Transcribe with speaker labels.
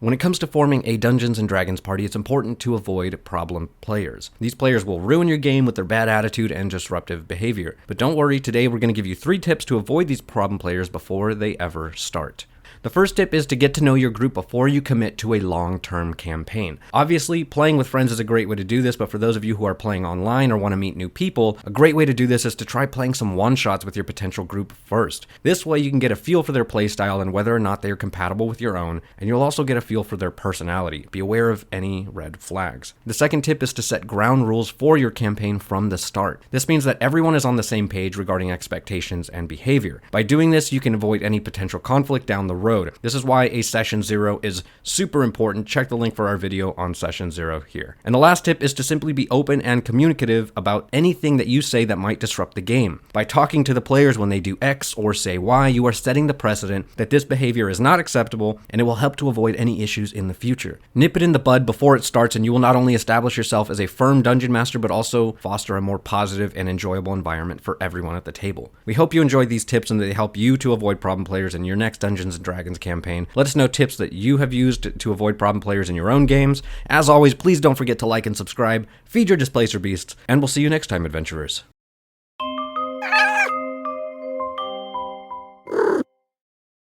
Speaker 1: When it comes to forming a Dungeons & Dragons party, it's important to avoid problem players. These players will ruin your game with their bad attitude and disruptive behavior. But don't worry, today we're going to give you 3 tips to avoid these problem players before they ever start. The first tip is to get to know your group before you commit to a long-term campaign. Obviously, playing with friends is a great way to do this, but for those of you who are playing online or want to meet new people, a great way to do this is to try playing some one-shots with your potential group first. This way you can get a feel for their playstyle and whether or not they are compatible with your own, and you'll also get a feel for their personality. Be aware of any red flags. The second tip is to set ground rules for your campaign from the start. This means that everyone is on the same page regarding expectations and behavior. By doing this, you can avoid any potential conflict down the road. This is why a session 0 is super important. Check the link for our video on session 0 here. And the last tip is to simply be open and communicative about anything that you say that might disrupt the game. By talking to the players when they do X or say Y, you are setting the precedent that this behavior is not acceptable, and it will help to avoid any issues in the future. Nip it in the bud before it starts, and you will not only establish yourself as a firm dungeon master, but also foster a more positive and enjoyable environment for everyone at the table. We hope you enjoyed these tips and they help you to avoid problem players in your next Dungeons & Dragons campaign. Let us know tips that you have used to avoid problem players in your own games. As always, please don't forget to like and subscribe, feed your displacer beasts, and we'll see you next time, adventurers.